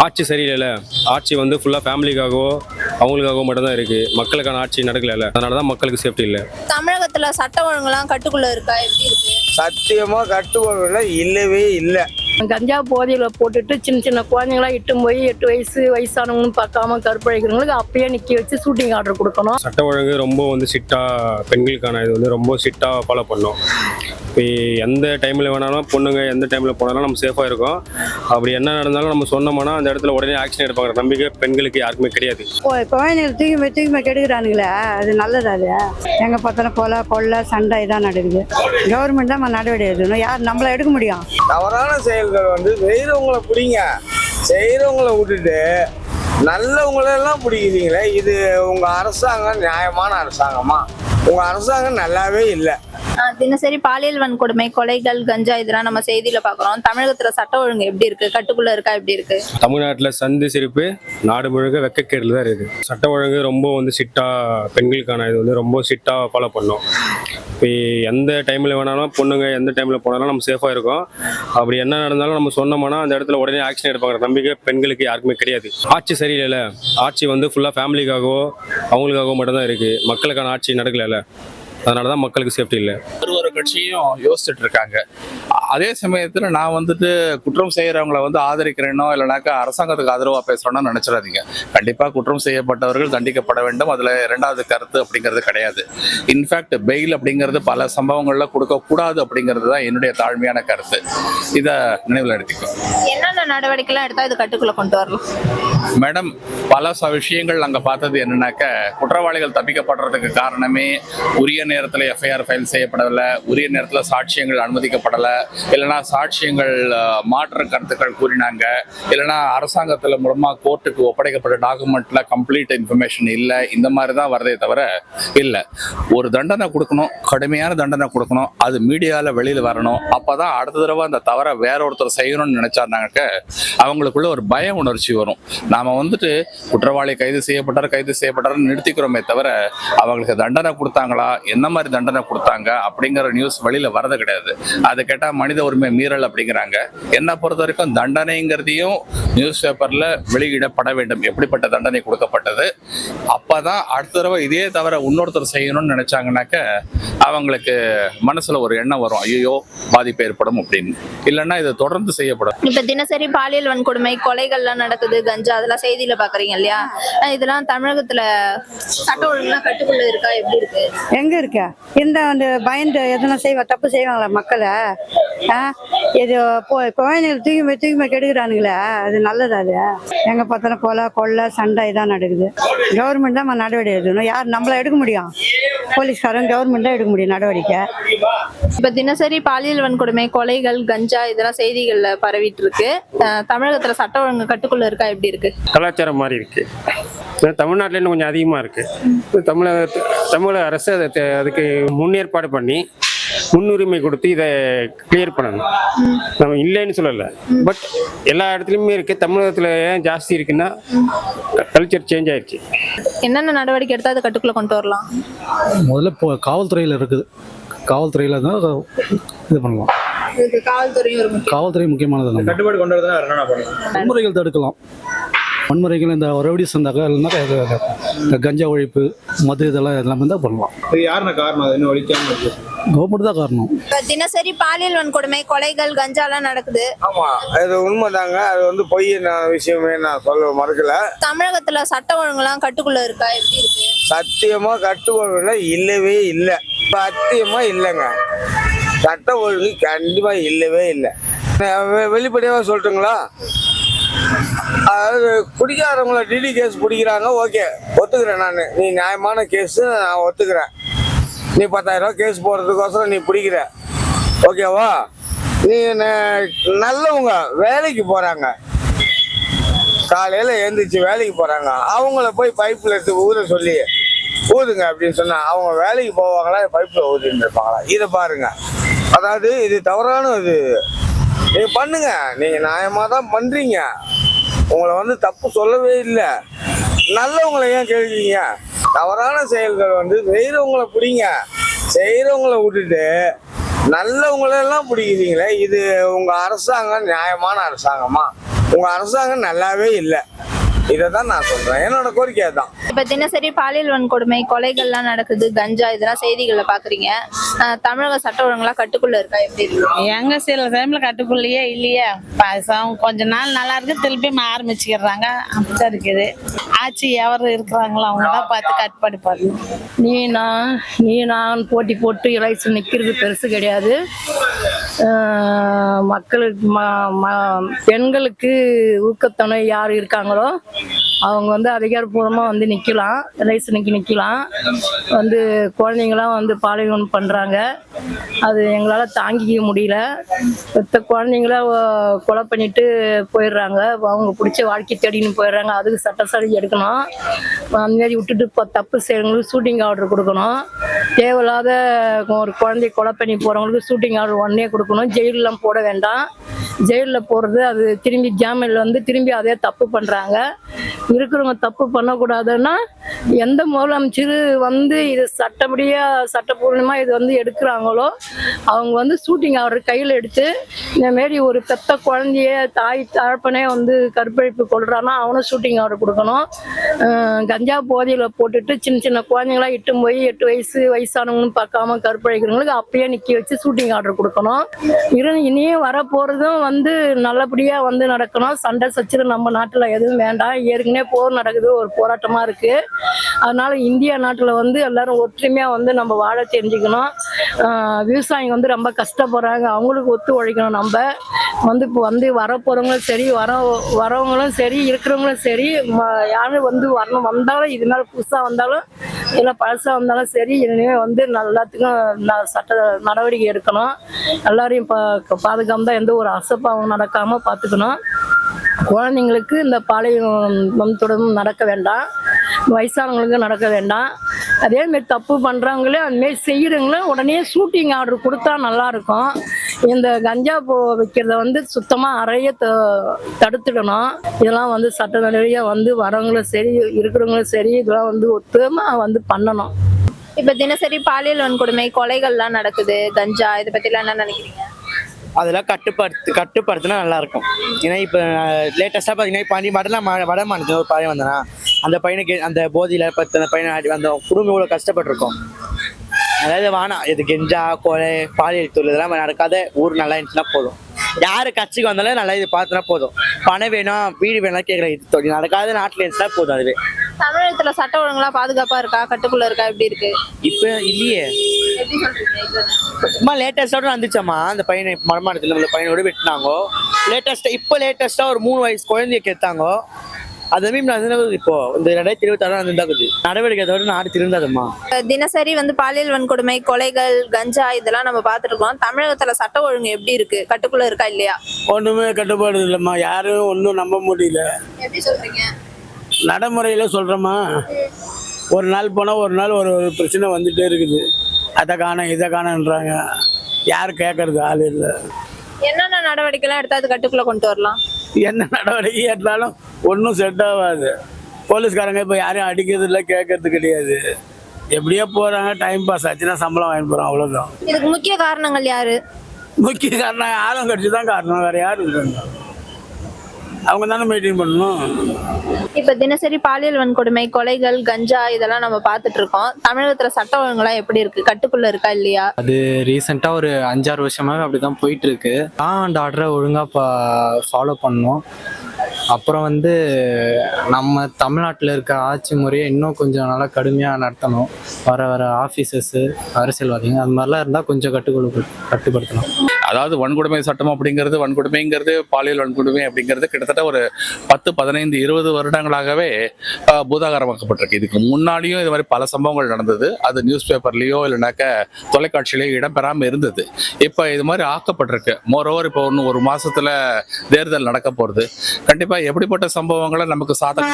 ஆட்சி சரியில்லை. ஆட்சி வந்து ஃபுல்லாக ஃபேமிலிக்காகவோ அவங்களுக்காகவோ மட்டும்தான் இருக்குது. மக்களுக்கான ஆட்சி நடக்கல. அதனால தான் மக்களுக்கு சேஃப்டி இல்லை. தமிழகத்துல சட்ட ஒழுங்குலாம் கட்டுக்குள்ள இருக்கா, எப்படி இருக்கு? சத்தியமாக கட்டுக்கோள் இல்லவே இல்லை. கஞ்சா போதையில போட்டுட்டு சின்ன சின்ன குழந்தைங்களா இட்டு போய் 8 வயசு வயசானவங்கன்னு பார்க்காம கற்பழிக்கிறவங்களுக்கு அப்பயே நிக்க வச்சு ஷூட்டிங் ஆர்டர் கொடுக்கணும். சட்ட ஒழுங்கு ரொம்ப வந்து ஸ்ட்ரிக்டாக பெண்களுக்கான இது வந்து ரொம்ப ஸ்ட்ரிக்டாக ஃபாலோ பண்ணோம். இப்போ எந்த டைமில் வேணாலும் பொண்ணுங்க எந்த டைமில் போனாலும் நம்ம சேஃபாக இருக்கோம். அப்படி என்ன நடந்தாலும் நம்ம சொன்னோம்னா அந்த இடத்துல உடனே ஆக்ஷன் எடுப்பாங்க. நம்பிக்கை பெண்களுக்கு யாருக்குமே கிடையாது. குழந்தைங்களை தூக்கி கெடுக்கிறானுங்களே, அது நல்லதா? அது எங்க பார்த்தாலும் கொலை சண்டை இதான் நடக்குது. கவர்மெண்ட் தான் நடவடிக்கை எடுக்கணும். யார் நம்மள எடுக்க முடியும்? தவறான செயல்கள் வந்து செய்கிறவங்கள பிடிங்க, செய்கிறவங்கள விட்டுட்டு நல்லவங்களெல்லாம் பிடிக்கிறீங்களே. இது உங்கள் அரசாங்கம் நியாயமான அரசாங்கமா? உங்கள் அரசாங்கம் நல்லாவே இல்லை. தினசரி பாலியல் வன்கொடுமை, கொலைகள், கஞ்சா இதெல்லாம் நம்ம செய்தியில பாக்குறோம். தமிழகத்துல சட்ட ஒழுங்கு எப்படி இருக்கு? கட்டுக்குள்ள இருக்கா, எப்படி இருக்கு? தமிழ்நாட்டில் சந்து சிரிப்பு நாடு முழுக்க வெக்கக்கேடுல தான் இருக்குது. சட்ட ஒழுங்கு ரொம்ப வந்து ஸ்ட்ரிக்டாக பெண்களுக்கான இது வந்து ரொம்ப ஸ்ட்ரிக்டாக ஃபாலோ பண்ணோம். இப்போ எந்த டைமில் வேணாலும் பொண்ணுங்க எந்த டைமில் போனாலும் நம்ம சேஃபாக இருக்கோம். அப்படி என்ன நடந்தாலும் நம்ம சொன்னோம்னா அந்த இடத்துல உடனே ஆக்ஷன் எடுப்பாங்க. நம்பிக்கை பெண்களுக்கு யாருக்குமே கிடையாது. ஆட்சி சரியில்லை. ஆட்சி வந்து ஃபுல்லாக ஃபேமிலிக்காகவோ அவங்களுக்காகவோ மட்டும்தான் இருக்குது. மக்களுக்கான ஆட்சி நடக்கல. அதனால தான் மக்களுக்கு சேஃப்டி இல்லை. ஒரு கட்சியும் யோசிச்சுட்டு இருக்காங்க. அதே சமயத்தில் நான் வந்துட்டு குற்றம் செய்கிறவங்கள வந்து ஆதரிக்கிறேனோ இல்லைனாக்கா அரசாங்கத்துக்கு ஆதரவாக பேசுகிறோன்னு நினச்சிடாதீங்க. கண்டிப்பாக குற்றம் செய்யப்பட்டவர்கள் தண்டிக்கப்பட வேண்டும். அதில் இரண்டாவது கருத்து அப்படிங்கிறது கிடையாது. இன்ஃபேக்ட் பெயில் அப்படிங்கிறது பல சம்பவங்களில் கொடுக்கக்கூடாது அப்படிங்கிறது தான் என்னுடைய தாழ்மையான கருத்து. இதை நினைவில் எடுத்துக்கோங்க. என்னென்ன நடவடிக்கைலாம் எடுத்தா இது கட்டுக்குள்ள கொண்டு வரலாம்? மேடம், பல விஷயங்கள் நாங்கள் பார்த்தது என்னன்னாக்க, குற்றவாளிகள் தப்பிக்கப்படுறதுக்கு காரணமே உரிய நேரத்தில் எஃப்ஐஆர் ஃபைல் செய்யப்படலை, உரிய நேரத்தில் சாட்சியங்கள் அனுமதிக்கப்படலை, இல்லைனா சாட்சியங்கள் மாற்று கருத்துக்கள் கூறினாங்க, இல்லைனா அரசாங்கத்தில் மூலமாக கோர்ட்டுக்கு ஒப்படைக்கப்பட்ட டாக்குமெண்ட்ல கம்ப்ளீட் இன்ஃபர்மேஷன் இல்லை. இந்த மாதிரி தான் வரதே தவிர இல்லை. ஒரு தண்டனை கொடுக்கணும், கடுமையான தண்டனை கொடுக்கணும், அது மீடியாவில் வெளியில் வரணும். அப்போ தான் அடுத்த தடவை அந்த தவறை வேற ஒருத்தர் செய்யணும்னு நினைச்சாருனாக்க அவங்களுக்குள்ள ஒரு பய உணர்ச்சி வரும். நாம் வந்துட்டு குற்றவாளி கைது செய்யப்பட்டாருன்னு நிறுத்திக்கிறோமே தவிர அவங்களுக்கு தண்டனை கொடுத்தாங்களா, என்ன மாதிரி தண்டனை கொடுத்தாங்க அப்படிங்கிற நியூஸ் வெளியில வரது கிடையாது. அது கேட்டா மனித உரிமை மீறல் அப்படிங்கிறாங்க. என்னை பொறுத்த வரைக்கும் தண்டனைங்கிறதையும் நியூஸ் பேப்பர்ல வெளியிடப்பட வேண்டும், எப்படிப்பட்ட தண்டனை கொடுக்கப்பட்டது. அப்பதான் அடுத்த தடவை இதே தவிர இன்னொருத்தர் செய்யணும்னு நினைச்சாங்கன்னாக்க அவங்களுக்கு மனசுல ஒரு எண்ணம் வரும், ஐயோ பாதிப்பு ஏற்படும் அப்படின்னு. இல்லைன்னா இது தொடர்ந்து செய்யப்படும். இப்ப தினசரி பாலியல் வன்கொடுமை, கொலைகள்லாம் நடக்குது, கஞ்சா அதெல்லாம் செய்தியில பாக்குறீங்க இல்லையா? இதெல்லாம் தமிழகத்துல சட்ட ஒழுங்குலாம் கட்டுக்குள்ள இருக்கா, எப்படி இருக்கு? எங்க இருக்க இந்த அந்த பயந்து எதனா தப்பு செய்வாங்களா மக்களை? இது குழந்தைங்களை தூக்கி கெடுக்கிறானுங்களே, அது நல்லதா? அது எங்க பார்த்தாலும் கொலை சண்டை இதான் நடக்குது. கவர்மெண்ட் தான் நடவடிக்கை எடுக்கணும். யார் நம்மள எடுக்க முடியும்? போலீஸ்காரன் கவர்மெண்ட் தான் எடுக்க முடியும் நடவடிக்கை. இப்ப தினசரி பாலியல் வன்கொடுமை, கொலைகள், கஞ்சா இதெல்லாம் செய்திகள்ல பரவிட்டு இருக்கு. தமிழகத்துல சட்ட ஒழுங்கு கட்டுக்குள்ள இருக்கா, எப்படி இருக்கு? கலாச்சாரம் மாறி இருக்கு. தமிழ்நாட்டில் இன்னும் கொஞ்சம் அதிகமாக இருக்குது. தமிழக அரசு அதுக்கு முன்னேற்பாடு பண்ணி முன்னுரிமை கொடுத்து இதை கிளியர் பண்ணணும். நம்ம இல்லைன்னு சொல்லலை, பட் எல்லா இடத்துலையுமே இருக்குது. தமிழகத்தில் ஏன் ஜாஸ்தி இருக்குன்னா கல்ச்சர் சேஞ்ச் ஆயிடுச்சு. என்னென்ன நடவடிக்கை எடுத்தால் அதை கட்டுக்குள்ளே கொண்டு வரலாம்? முதல்ல இப்போ காவல்துறையில் இருக்குது. காவல்துறையில் தான் இது பண்ணலாம். காவல்துறை முக்கியமானது. நம்ம கட்டுப்பாடு கொண்டு வரதுனா என்ன பண்ணலாம்? வன்முறைகள் தடுக்கலாம். வன்முறைகள் இந்த ரவுடிஸ் இருந்தாக்கா இல்லைன்னா இந்த கஞ்சா ஒழிப்பு, மது இதெல்லாம் எல்லாமே தான் பண்ணலாம். யாருன்னா காரணம்? அது இன்னும் ஒழிக்காம இருக்கு. கவர்மெண்ட் தான் காரணம். தினசரி பாலியல் வன்கொடுமை, கொலைகள், கஞ்சாலாம் நடக்குது. ஆமா, அது உண்மைதாங்க. அது வந்து பொய் விஷயமே நான் சொல்ல மறுக்கல. தமிழகத்துல சட்ட ஒழுங்குலாம் கட்டுக்குள்ள இருக்கா, எப்படி இருக்கு? சத்தியமா கட்டுக்கோள் இல்லவே இல்லை. சத்தியமா இல்லைங்க. சட்ட ஒழுங்கு கண்டிப்பா இல்லவே இல்லை. வெளிப்படையாக சொல்லட்டுங்களா? அதாவது குடிக்காரவங்கள டிடி கேஸ் பிடிக்கிறாங்க, ஓகே ஒத்துக்கிறேன் நான். நீ நியாயமான கேஸ் நான் ஒத்துக்கிறேன். நீ 10,000 ரூபா கேஸ் போடுறதுக்கோசரம் நீ பிடிக்கிற, ஓகேவா? நீ நல்லவங்க வேலைக்கு போறாங்க, காலையில் எழுந்திரிச்சு வேலைக்கு போறாங்க, அவங்கள போய் பைப்பில் எடுத்து ஊத சொல்லி ஊதுங்க அப்படின்னு சொன்னா அவங்க வேலைக்கு போவாங்களா, பைப்பில் ஊதிட்டு இருப்பாங்களா? இதை பாருங்க. அதாவது இது தவறான இது. நீங்க பண்ணுங்க, நீங்க நியாயமா தான் பண்றீங்க. உங்களை வந்து தப்பு சொல்லவே இல்லை. நல்லவங்களை ஏன் கேட்குறீங்க? தவறான செயல்கள் வந்து செய்கிறவங்கள பிடிங்க, செய்கிறவங்கள விட்டுட்டு நல்லவங்களெல்லாம் பிடிக்கிறீங்களே. இது உங்கள் அரசாங்கம் நியாயமான அரசாங்கமா? உங்க அரசாங்கம் நல்லாவே இல்லை. இதை தான் நான் சொல்றேன். என்னோட கோரிக்கை தான். இப்ப தினசரி பாலியல் வன்கொடுமை, கொலைகள்லாம் நடக்குது, கஞ்சா இதெல்லாம் செய்திகள்ல பாக்குறீங்க. தமிழக சட்ட ஒழுங்குலாம் கட்டுக்குள்ள இருக்கா, எப்படி இருக்கு? எங்க சில டைம்ல கட்டுக்குள்ளேயே இல்லையே. கொஞ்ச நாள் நல்லா இருக்கு, திருப்பி ஆரம்பிச்சுக்கிறாங்க. அப்படிதான் இருக்குது. ஆட்சி எவர் இருக்கிறாங்களோ அவங்க தான் பார்த்து கட்டுப்பாடு பண்ணணும். நீ நான் போட்டி போட்டு எலெக்ஷன் நிற்கிறது பெருசு கிடையாது. மக்களுக்கு பெண்களுக்கு ஊக்கத்துணை யார் இருக்காங்களோ அவங்க வந்து அதிகாரப்பூர்வமாக வந்து நிற்கலாம், எலெக்ஷனுக்கு நிற்கலாம். வந்து குழந்தைங்களாம் வந்து பாலியல் பண்ணுறாங்க, அது எங்களால் தாங்கிக்க முடியல. மற்ற குழந்தைங்கள கொலை பண்ணிட்டு போயிடுறாங்க, அவங்க பிடிச்ச வாழ்க்கை தேடின்னு போயிடுறாங்க. அதுக்கு சட்டசபை எடுக்கணும். அந்தமாரி விட்டுட்டு இப்போ தப்பு செய்கிறவங்களுக்கு ஷூட்டிங் ஆர்டர் கொடுக்கணும். தேவையில்லாத ஒரு குழந்தைய கொலை பண்ணி போகிறவங்களுக்கு ஷூட்டிங் ஆர்டர் உடனே கொடுக்கணும். ஜெயிலெலாம் போட வேண்டாம். ஜெயிலில் போடுறது அது திரும்பி ஜாமீனில் வந்து திரும்பி அதே தப்பு பண்ணுறாங்க. இருக்கிறவங்க தப்பு பண்ணக்கூடாதுன்னா எந்த முதலமைச்சர் வந்து இது சட்டப்பூர்வமாக இது வந்து எடுக்கிறாங்களோ அவங்க வந்து ஷூட்டிங் ஆர்டர் கையில் எடுத்து இந்தமாரி ஒரு பெத்த குழந்தைய தகப்பனே வந்து கற்பழிப்பு கொள்றான்னா அவனும் ஷூட்டிங் ஆர்டர் கொடுக்கணும். கஞ்சா போதையில் போட்டுட்டு சின்ன சின்ன குழந்தைங்களாம் இட்டு போய் 8 வயசானவங்கன்னு பார்க்காம கற்பழிக்கிறவங்களுக்கு அப்பயே நிற்க வச்சு ஷூட்டிங் ஆர்டர் கொடுக்கணும். இனியும் வரப்போகிறதும் வந்து நல்லபடியாக வந்து நடக்கணும். சண்டை சச்சரவு நம்ம நாட்டில் எதுவும் வேண்டாம். ஏற்கனவே போர் நடக்குது, ஒரு போராட்டமாக இருக்குது. அதனால இந்தியா நாட்டில் வந்து எல்லாரும் ஒற்றுமையாக வந்து நம்ம வாழ தெரிஞ்சுக்கணும். விவசாயிங்க வந்து ரொம்ப கஷ்டப்படுறாங்க, அவங்களுக்கு ஒத்து உழைக்கணும். நம்ம வந்து இப்போ வந்து வரப்போகிறவங்களும் சரி, வரவங்களும் சரி, இருக்கிறவங்களும் சரி, யாரும் வந்து வரணும். வந்தாலும் இது மாதிரி புதுசாக வந்தாலும் இல்லை பழசாக வந்தாலும் சரி, இனிமேல் வந்து எல்லாத்துக்கும் சட்ட நடவடிக்கை எடுக்கணும். எல்லாரையும் பாதுகாப்பு தான், எந்த ஒரு அசப்பாவும் நடக்காமல் பார்த்துக்கணும். குழந்தைங்களுக்கு இந்த பாலியல் தொடர்பு நடக்க வேண்டாம், வயசானவங்களுக்கு நடக்க வேண்டாம். அதேமாரி தப்பு பண்ணுறவங்களே அதுமாரி செய்கிறவங்களும் உடனே ஷூட்டிங் ஆர்டர் கொடுத்தா நல்லாயிருக்கும். இந்த கஞ்சா வைக்கிறத வந்து சுத்தமாக அறைய தடுத்துடணும். இதெல்லாம் வந்து சட்ட நடவடிக்கையாக வந்து வரவங்களும் சரி, இருக்கிறவங்களும் சரி, இதெல்லாம் வந்து ஒத்துமாக வந்து பண்ணணும். இப்ப தினசரி பாலியல் வன்கொடுமை, கொலைகள்லாம் நடக்குது, கஞ்சா, இதை பத்திலாம் என்ன நினைக்கிறீங்க? அதெல்லாம் கட்டுப்படுத்தினா நல்லாயிருக்கும். ஏன்னா இப்போ லேட்டஸ்ட்டாக பார்த்தீங்கன்னா இப்போ வட மாநிலத்தில் ஒரு பையன் வந்தேன்னா அந்த பையனுக்கு அந்த போதியில் அந்த பையனை அந்த குடும்பம் இவ்வளோ கஷ்டப்பட்டிருக்கோம். அதாவது வேணாம், இது கெஞ்சா கொலை பாலியல் தொழில் இதெல்லாம் நடக்காத ஊர் நல்லா இருந்துச்சுன்னா போதும். யார் கட்சிக்கு வந்தாலும் நல்லா இது பார்த்துனா போதும். பணம் வேணும், வீடு வேணும் கேட்குற இது தொழில் நடக்காத நாட்டில் இருந்துச்சுன்னா போதும். அதுவே தமிழகத்துல சட்ட ஒழுங்குலாம் பாதுகாப்பா இருக்கா, கட்டுக்குள்ள இருக்கா, எப்படி இருக்கு? இப்போ இல்லையே. எப்படி சொல்றீங்க? சும்மா லேட்டஸ்டாக வந்துச்சாம்மா, அந்த பையனை மரமானத்தில் உள்ள பையனோட வெட்டினாங்கோ. லேட்டஸ்ட்டாக ஒரு 3 வயசு குழந்தைய கேட்டாங்கோ. அதுவே இப்போ இந்த 2026 இருந்தாக்குது நடவடிக்கை தவிர நாடு திருந்தாதுமா. தினசரி வந்து பாலியல் வன்கொடுமை, கொலைகள், கஞ்சா இதெல்லாம் நம்ம பார்த்துட்டு இருக்கோம். தமிழகத்துல சட்ட ஒழுங்கு எப்படி இருக்கு, கட்டுக்குள்ள இருக்கா இல்லையா? ஒண்ணுமே கட்டுப்பாடு இல்லைம்மா, யாரும் ஒன்றும் நம்ப முடியல. எப்படி சொல்றீங்க? நடைமுறையில சொல்றோமா, ஒரு நாள் போனால் ஒரு நாள் ஒரு பிரச்சனை வந்துட்டே இருக்குது. அதை காண இதை காணன்றாங்க, யார் கேட்கறது ஆள் இல்லை. என்னென்ன நடவடிக்கைலாம் எடுத்தா அது கட்டுக்குள்ள கொண்டு வரலாம்? என்ன நடவடிக்கை எடுத்தாலும் ஒன்றும் செட் ஆகாது. போலீஸ்காரங்க இப்போ யாரையும் அடிக்கிறது இல்லை, கேட்கறது கிடையாது. எப்படியோ போகிறாங்க, டைம் பாஸ் ஆச்சுன்னா சம்பளம் வாங்கி போகிறோம், அவ்வளோதான். இதுக்கு முக்கிய காரணங்கள் யாரு? முக்கிய காரணம் ஆளும் கட்சி தான் காரணம், வேறு யாரும் இருக்காங்க. அவங்க தானே மெயின்டைன் பண்ணணும். இப்ப தினசரி பாலியல் வன்கொடுமை, கொலைகள், கஞ்சா இதெல்லாம் நம்ம பார்த்துட்டு இருக்கோம். தமிழகத்துல சட்ட ஒழுங்குலாம் எப்படி இருக்கு, கட்டுக்குள்ள இருக்கா இல்லையா? அது ரீசெண்டாக ஒரு 5-6 வருஷமாவே அப்படிதான் போயிட்டு இருக்கு. அண்ட் ஆர்டரை ஒழுங்கா ஃபாலோ பண்ணணும். அப்புறம் வந்து நம்ம தமிழ்நாட்டில் இருக்க ஆட்சி முறையை இன்னும் கொஞ்சம் நல்லா கடுமையாக நடத்தணும். வர ஆஃபீஸர்ஸு, அரசியல்வாதிங்க அது மாதிரிலாம் இருந்தால் கொஞ்சம் கட்டுப்படுத்தணும். அதாவது வன்கொடுமை சட்டம் வன்கொடுமைங்கிறது பாலியல் வன்கொடுமை அப்படிங்கிறது கிட்டத்தட்ட ஒரு 10-15-20 வருடங்களாகவே பூதாகரமாக்கப்பட்டிருக்கு. இதுக்கு முன்னாடியும் இது மாதிரி பல சம்பவங்கள் நடந்தது. அது நியூஸ் பேப்பர்லேயோ இல்லைனாக்க தொலைக்காட்சியிலேயோ இடம்பெறாமல் இருந்தது. இப்போ இது மாதிரி ஆக்கப்பட்டிருக்கு. மோரோவர் இப்போ இன்னும் ஒரு மாசத்துல தேர்தல் நடக்க போகிறது. கண்டிப்பாக எப்படிப்பட்ட சம்பவங்களை நமக்கு சாதகமாக